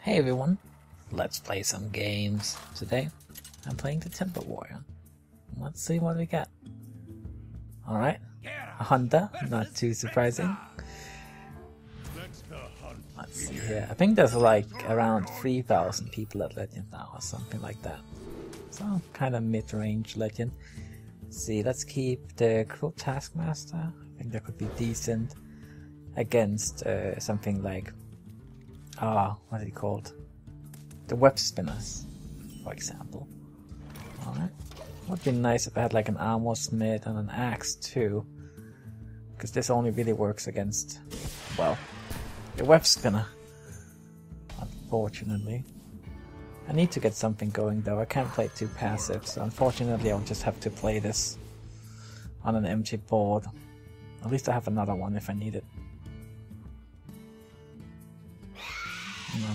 Hey everyone, let's play some games. Today, I'm playing the Timber Warrior. Let's see what we get. Alright, a hunter, not too surprising. Let's see here. I think there's like around 3,000 people at Legend now or something like that. So, kind of mid-range Legend. Let's see, let's keep the Cruel Taskmaster. I think that could be decent against something like what are they called? The web spinners, for example. Alright. Would be nice if I had like an armor smith and an axe too. Because this only really works against, well, the web spinner. Unfortunately. I need to get something going though. I can't play too passive, so unfortunately I'll just have to play this on an empty board. At least I have another one if I need it.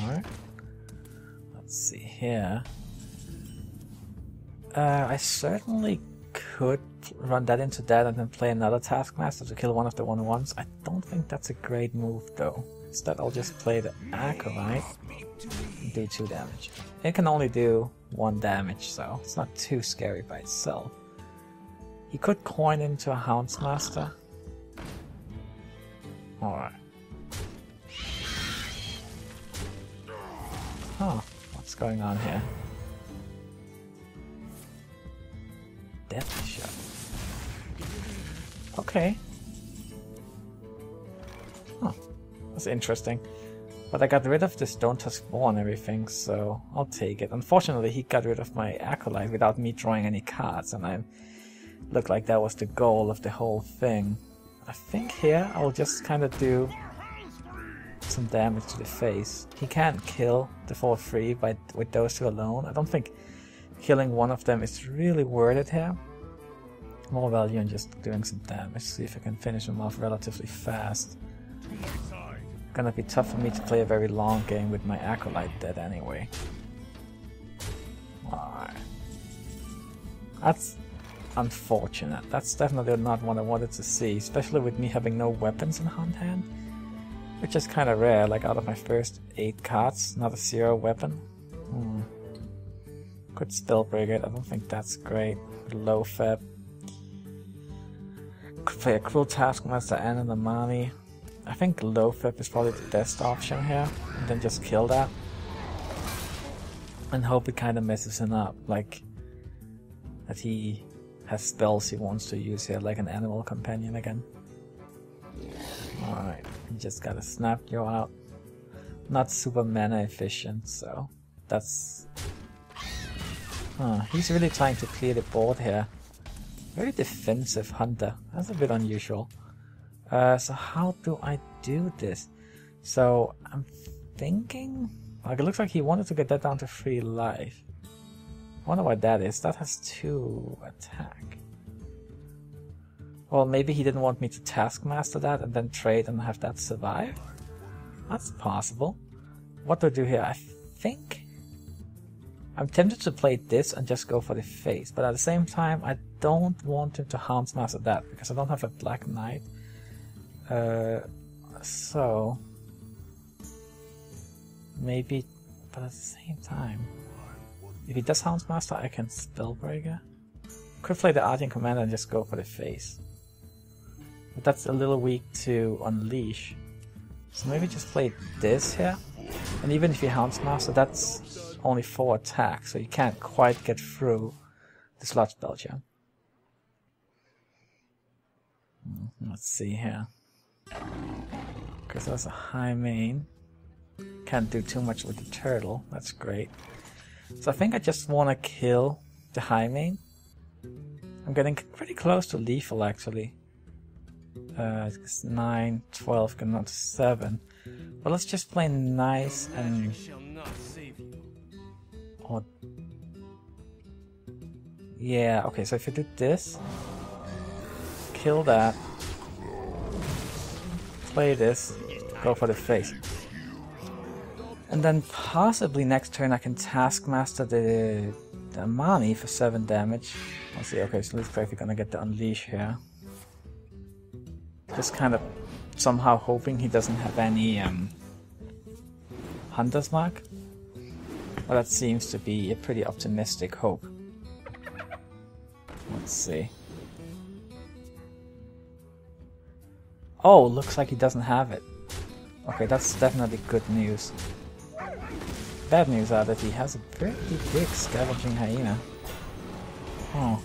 Alright. Let's see here. I certainly could run that into that and then play another Taskmaster to kill one of the 1/1s. I don't think that's a great move though. Instead I'll just play the Acolyte and do 2 damage. It can only do 1 damage, so it's not too scary by itself. He could coin into a Houndsmaster. Alright. Huh, what's going on here? Death shot. Okay. Huh, that's interesting. But I got rid of the Stone Tusk Bow and everything, so I'll take it. Unfortunately, he got rid of my Acolyte without me drawing any cards, and I looked like that was the goal of the whole thing. I think here I'll just kind of do some damage to the face. He can't kill the 4/3 with those 2 alone. I don't think killing one of them is really worth it here. More value in just doing some damage. See if I can finish him off relatively fast. Gonna be tough for me to play a very long game with my Acolyte dead anyway. Alright. That's unfortunate. That's definitely not what I wanted to see, especially with me having no weapons in hand. Which is kind of rare, like out of my first 8 cards, not a 0 weapon. Could Spellbreak it, I don't think that's great. Low Feb. Could play a Cruel Taskmaster and an Amani. I think Low Feb is probably the best option here, and then just kill that. And hope it kind of messes him up, like that he has spells he wants to use here, like an Animal Companion again. Alright, you just gotta snap you out. Not super mana efficient, so that's... he's really trying to clear the board here. Very defensive hunter. That's a bit unusual. So how do I do this? So I'm thinking... Like, it looks like he wanted to get that down to 3 life. I wonder why that is. That has 2 attack. Well, maybe he didn't want me to Taskmaster that and then trade and have that survive? That's possible. What do I do here? I think... I'm tempted to play this and just go for the face, but at the same time I don't want him to Houndsmaster that because I don't have a Black Knight. So... Maybe... But at the same time... If he does Houndsmaster, I can Spellbreaker. Could play the Argent Commander and just go for the face. But that's a little weak to Unleash. So maybe just play this here. And even if you Houndsmaster, that's only 4 attacks, so you can't quite get through the Sludge Belcher. Let's see here. Because that's a high main. Can't do too much with the turtle, that's great. So I think I just want to kill the high main. I'm getting pretty close to lethal actually. It's 9, 12, going on to 7. But let's just play nice and... Oh. Yeah, okay, so if you do this, kill that, play this, go for the face. And then possibly next turn I can Taskmaster the Amani for 7 damage. Let's see, okay, so looks like we're gonna get the Unleash here. Just kind of somehow hoping he doesn't have any Hunter's Mark? Well, that seems to be a pretty optimistic hope. Let's see. Oh, looks like he doesn't have it. Okay, that's definitely good news. Bad news are that he has a pretty big scavenging hyena. Oh.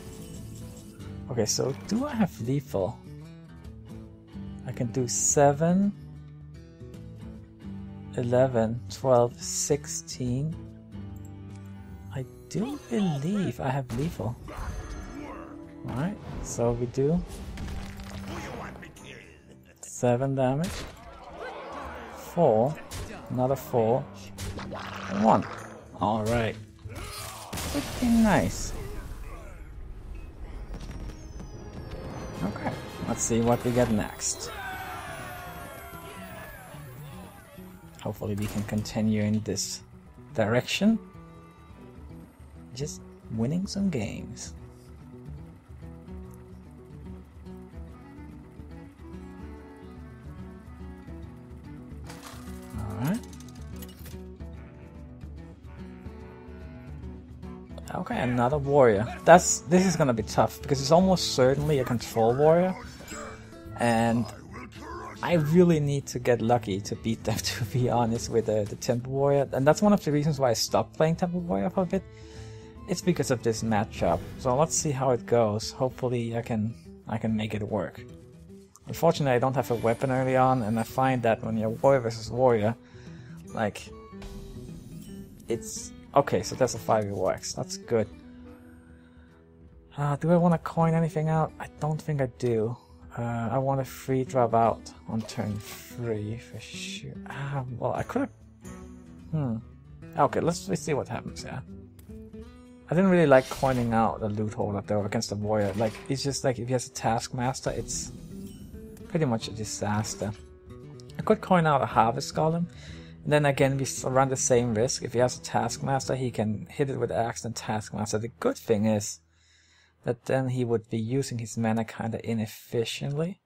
Okay, so do I have lethal? I can do 7, 11, 12, 16. I do believe I have lethal. Alright, so we do 7 damage, 4, another 4, and 1. Alright. Pretty nice. Okay, let's see what we get next. Hopefully we can continue in this direction. Just winning some games. Alright. Okay, another warrior. This is gonna be tough because it's almost certainly a control warrior. And I really need to get lucky to beat them, to be honest, with the Temple Warrior. And that's one of the reasons why I stopped playing Temple Warrior for a bit. It's because of this matchup. So let's see how it goes. Hopefully I can make it work. Unfortunately I don't have a weapon early on, and I find that when you're warrior versus warrior, like, it's... Okay, so that's a 5e That's good. Do I want to coin anything out? I don't think I do. I want a free drop out on turn 3 for sure. Well, I could have... Okay, let's see what happens here. I didn't really like coining out a loot holder though against the warrior. Like, it's just like if he has a taskmaster, it's pretty much a disaster. I could coin out a harvest golem. And then again, we run the same risk. If he has a taskmaster, he can hit it with axe and taskmaster. The good thing is that then he would be using his mana kinda inefficiently.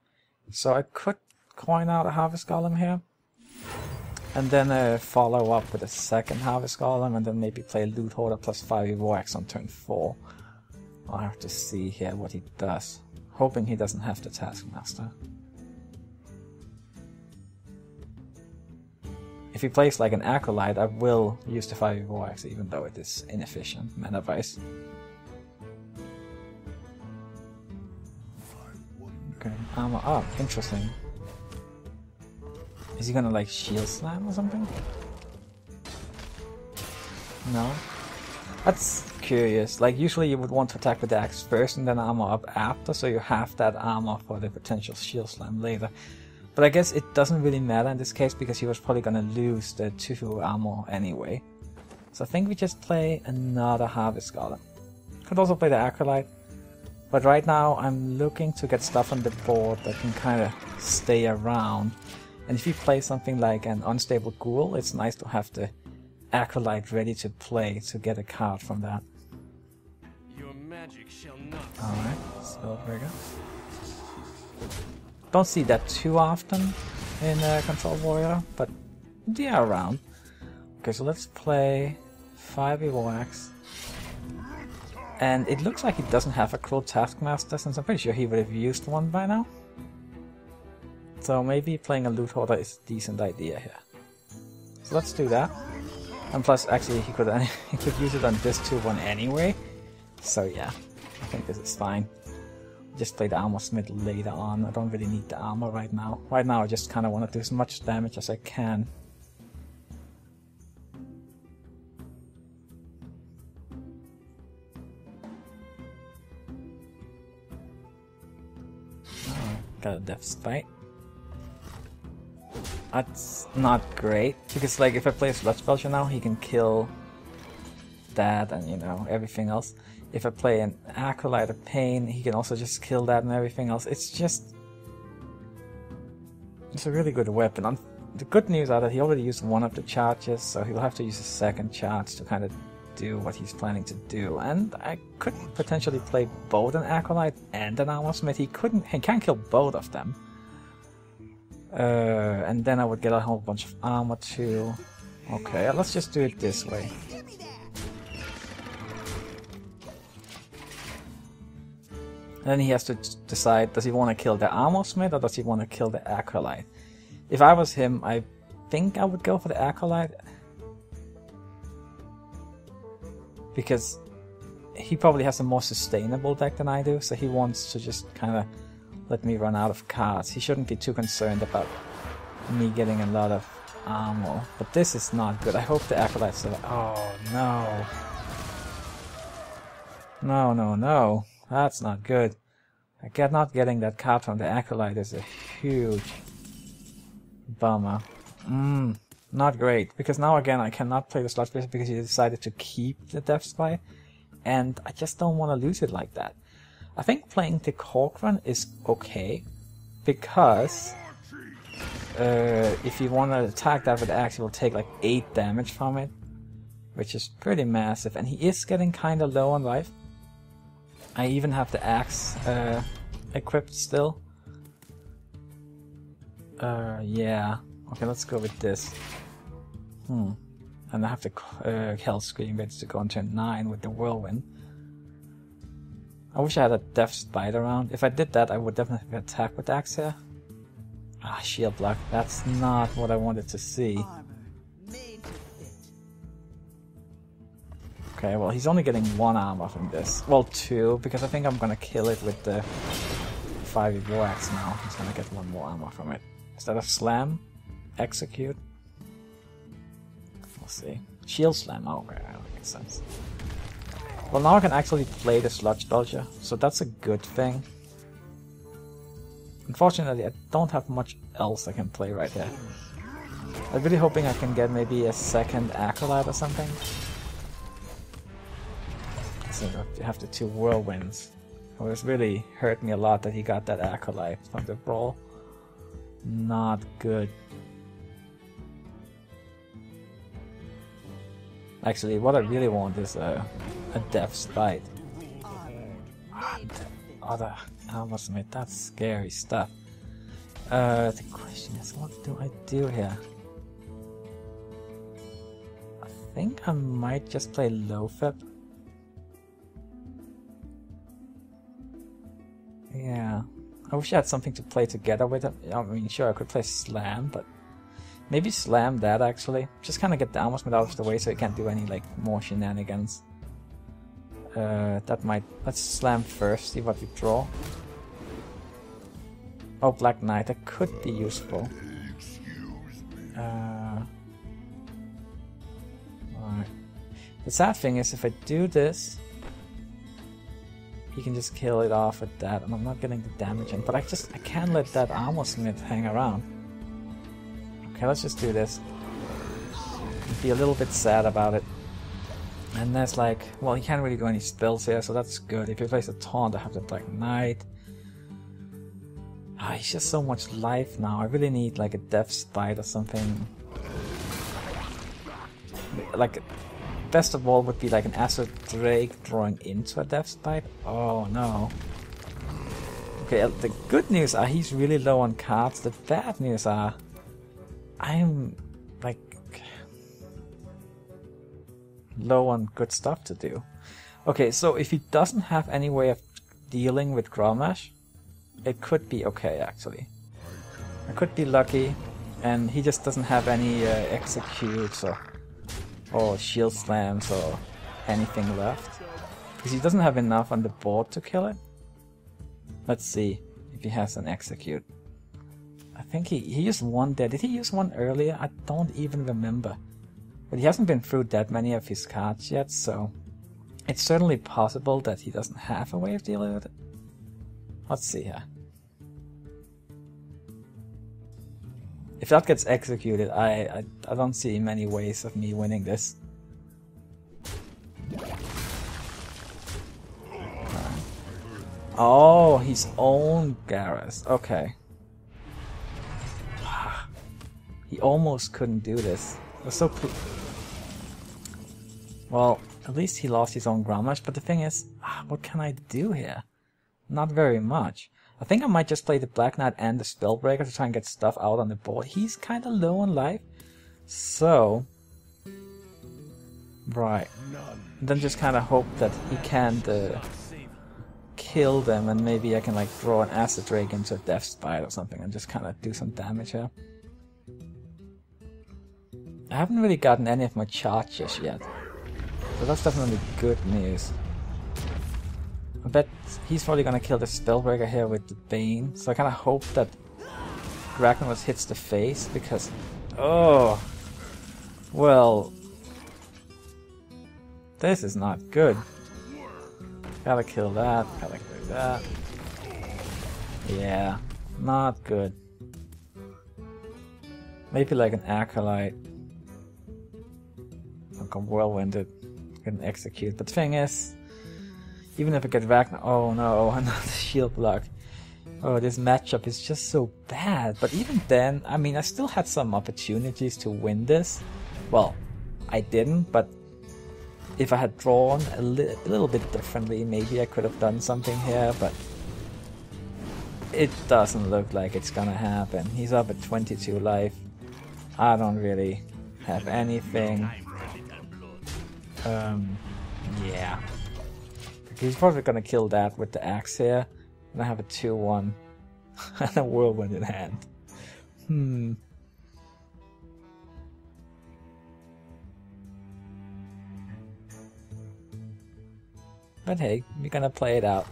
So I could coin out a harvest golem here. And then follow up with a second harvest golem, and then maybe play loot holder plus 5 Evoax on turn 4. I'll have to see here what he does. Hoping he doesn't have the taskmaster. If he plays like an acolyte, I will use the 5 Evoax even though it is inefficient mana wise. Okay, armor up, interesting. Is he gonna like shield slam or something? No? That's curious. Like usually you would want to attack with the axe first and then armor up after, so you have that armor for the potential shield slam later. But I guess it doesn't really matter in this case because he was probably gonna lose the 2 armor anyway. So I think we just play another harvest golem. Could also play the acolyte. But right now I'm looking to get stuff on the board that can kinda stay around. And if you play something like an unstable ghoul, it's nice to have the acolyte ready to play to get a card from that. Your magic shall not. Alright, Spellbreaker. Don't see that too often in Control Warrior, but they are around. Okay, so let's play 5 Evoax. And it looks like he doesn't have a Cruel Taskmaster, since I'm pretty sure he would have used one by now. So maybe playing a loot holder is a decent idea here. So let's do that. And plus, actually, he could use it on this 2-1 anyway. So yeah, I think this is fine. Just play the Armor Smith later on. I don't really need the armor right now. Right now, I just kind of want to do as much damage as I can. Oh, got a Death Spite. That's not great, because like if I play a Sludge Belcher now, he can kill that and you know, everything else. If I play an Acolyte of Pain, he can also just kill that and everything else. It's a really good weapon. The good news are that he already used one of the charges, so he'll have to use a second charge to kind of do what he's planning to do. And I could potentially play both an Acolyte and an Armor Smith. He can kill both of them. And then I would get a whole bunch of armor too. Okay, let's just do it this way. Then he has to decide, does he want to kill the armor smith or does he want to kill the acolyte? If I was him, I think I would go for the acolyte. Because he probably has a more sustainable deck than I do, so he wants to just kind of let me run out of cards. He shouldn't be too concerned about me getting a lot of armor. But this is not good. I hope the acolytes are... Oh, no. No, no, no. That's not good. Not getting that card from the acolyte is a huge bummer. Not great. Because now again I cannot play the slot space because he decided to keep the Death Spy. And I just don't want to lose it like that. I think playing the Corcoran is okay. Because if you want to attack that with axe, you will take like 8 damage from it. Which is pretty massive. And he is getting kind of low on life. I even have the axe equipped still. Yeah. Okay, let's go with this. And I have the Hell Scream ready to go on turn 9 with the Whirlwind. I wish I had a Death Spite around. If I did that, I would definitely attack with axe here. Ah, shield block. That's not what I wanted to see. Okay, well, he's only getting 1 armor from this. Well, 2, because I think I'm gonna kill it with the 5e War Axe now. He's gonna get 1 more armor from it. Is that a slam? Execute? We'll see. Shield slam. Oh, okay, that makes sense. Well, now I can actually play the Sludge Belcher, so that's a good thing. Unfortunately, I don't have much else I can play right here. I'm really hoping I can get maybe a second Acolyte or something. So you have the 2 Whirlwinds. It was really hurt me a lot that he got that Acolyte from the brawl. Not good. Actually, what I really want is a Death Spite. Other armor smith, that's scary stuff. The question is, what do I do here? I think I might just play Loatheb. Yeah, I wish I had something to play together with it. I mean, sure, I could play Slam, but maybe Slam that actually. Just kind of get the armor smith out of the way so he can't do any like more shenanigans. That might... Let's Slam first, see what we draw. Oh, Black Knight, that could be useful. Alright. The sad thing is, if I do this, he can just kill it off with that, and I'm not getting the damage in. But I can't let that armor smith hang around. Okay, let's just do this. Be a little bit sad about it. And that's like, well, he can't really do any spells here, so that's good. If he plays a taunt, I have the Black Knight. Ah, he's just so much life now. I really need like a Death Spite or something. Like, best of all would be like an Azure Drake drawing into a Death Spite. Oh no. Okay, the good news are he's really low on cards. The bad news are I'm like low on good stuff to do. Okay, so if he doesn't have any way of dealing with Grommash, it could be okay actually. I could be lucky, and he just doesn't have any executes or shield slams or anything left. Because he doesn't have enough on the board to kill it. Let's see if he has an execute. I think he used 1 there. Did he use 1 earlier? I don't even remember. But he hasn't been through that many of his cards yet, so it's certainly possible that he doesn't have a way of dealing with it. Let's see here. If that gets executed, I don't see many ways of me winning this. Oh, his own Garrus. Okay. He almost couldn't do this. It was so cool. Well, at least he lost his own Grommash, but the thing is, what can I do here? Not very much. I think I might just play the Black Knight and the Spellbreaker to try and get stuff out on the board. He's kind of low on life, so Right. And then just kind of hope that he can't kill them, and maybe I can like throw an acid drake into a death spite or something and just kind of do some damage here. I haven't really gotten any of my charges yet, so that's definitely good news. I bet he's probably gonna kill the Spellbreaker here with the Bane, so I kind of hope that Ragnaros hits the face, because oh well, this is not good. Gotta kill that, gotta kill that. Yeah, not good. Maybe like an Acolyte. I'll go Whirlwind it, can execute. But the thing is, even if I get Ragnar, oh no, another shield block. Oh, this matchup is just so bad. But even then, I mean, I still had some opportunities to win this. Well, I didn't, but if I had drawn a little bit differently, maybe I could have done something here, but it doesn't look like it's gonna happen. He's up at 22 life. I don't really have anything. Yeah. He's probably gonna kill that with the axe here, and I have a 2-1 and a Whirlwind in hand. But hey, we're gonna play it out.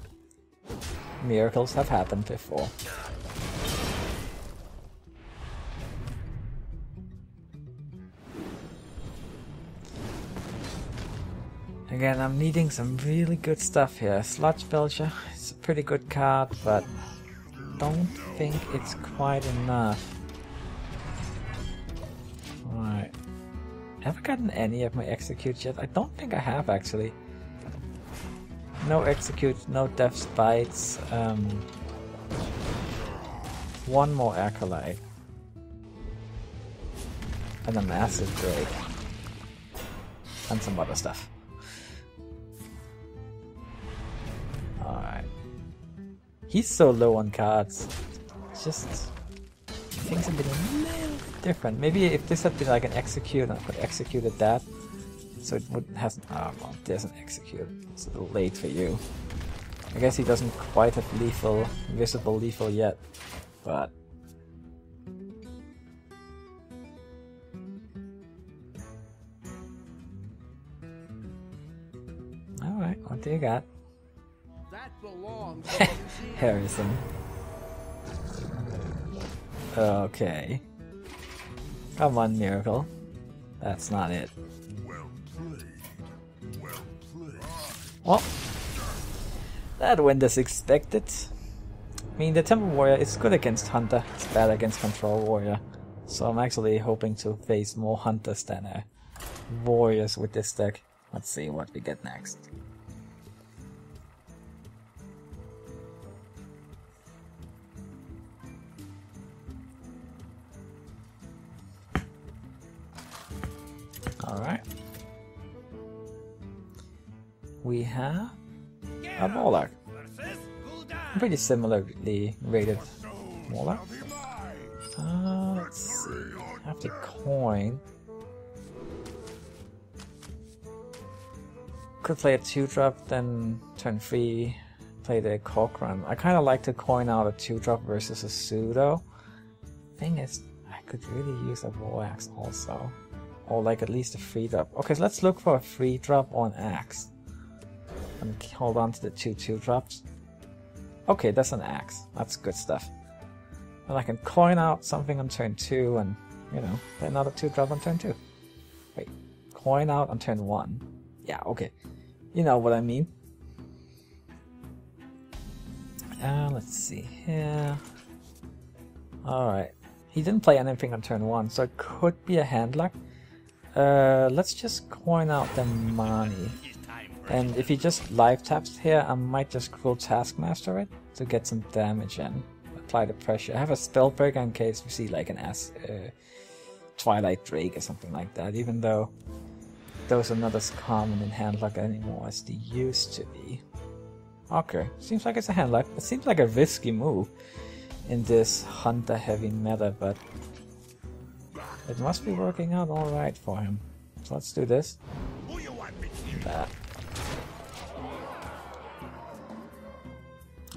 Miracles have happened before. Again, I'm needing some really good stuff here. Sludge Belcher, it's a pretty good card, but don't think it's quite enough. Alright. Have I gotten any of my executes yet? I don't think I have, actually. No execute, no death spites. One more Acolyte. And a massive Drake. And some other stuff. Alright. He's so low on cards. It's just things have been a little bit different. Maybe if this had been like an execute, I could have executed that. So it wouldn't have. Oh well, there's an execute. It's a little late for you. I guess he doesn't quite have lethal, visible lethal yet, but. Alright, what do you got? Harrison. Okay. Come on, Miracle. That's not it. Well, that went as expected. I mean, the Temple Warrior is good against Hunter, it's bad against Control Warrior. So I'm actually hoping to face more Hunters than Warriors with this deck. Let's see what we get next. Alright. We have a Warlock. Pretty similarly rated Warlock. Let's see. I have to coin. Could play a 2-drop, then turn 3, play the Cochrane. I kind of like to coin out a 2-drop versus a pseudo. Thing is, I could really use a Voax also. Or like at least a 3-drop. Okay, so let's look for a 3-drop or an Axe. And hold on to the 2-2-drops. Okay, that's an Axe. That's good stuff. And I can coin out something on turn 2 and, you know, play another 2-drop on turn 2. Wait, coin out on turn 1. Yeah, okay. You know what I mean. Let's see here. Alright. He didn't play anything on turn 1, so it could be a Handlock. Let's just coin out the money. And if he just live taps here, I might just Cruel Taskmaster it to get some damage in. Apply the pressure. I have a Spellbreaker in case we see like an Twilight Drake or something like that, even though those are not as common in Handlock anymore as they used to be. Okay, seems like it's a Handlock. It seems like a risky move in this Hunter heavy meta, but it must be working out alright for him. So let's do this. that.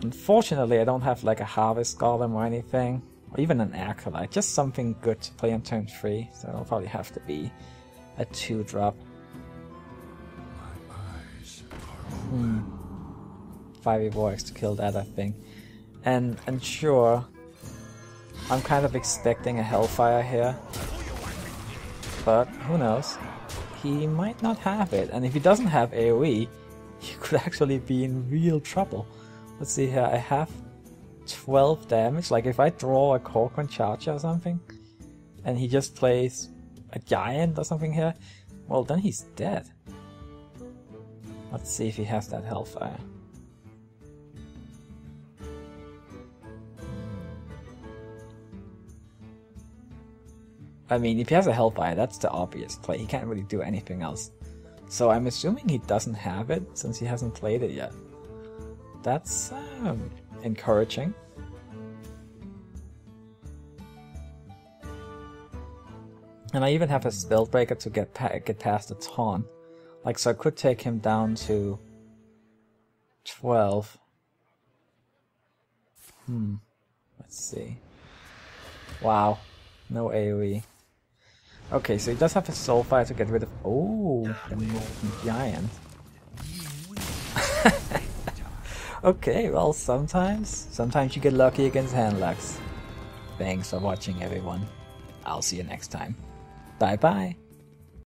Unfortunately, I don't have like a Harvest Golem or anything, or even an Acolyte, just something good to play on turn 3, so it'll probably have to be a 2-drop. 5 Evoics to kill that, I think. And sure, I'm kind of expecting a Hellfire here, but who knows? He might not have it, and if he doesn't have AoE, he could actually be in real trouble. Let's see here, I have 12 damage. Like if I draw a Corcoran Charger or something, and he just plays a Giant or something here, well then he's dead. Let's see if he has that Hellfire. I mean, if he has a Hellfire, that's the obvious play. He can't really do anything else. So I'm assuming he doesn't have it, since he hasn't played it yet. That's encouraging. And I even have a Spellbreaker to get past the taunt. Like, so I could take him down to 12. Let's see. Wow. No AoE. Okay, so he does have a Soulfire to get rid of... Oh, the Molten Giant. Okay, well, sometimes you get lucky against Handlocks. Thanks for watching, everyone. I'll see you next time. Bye bye.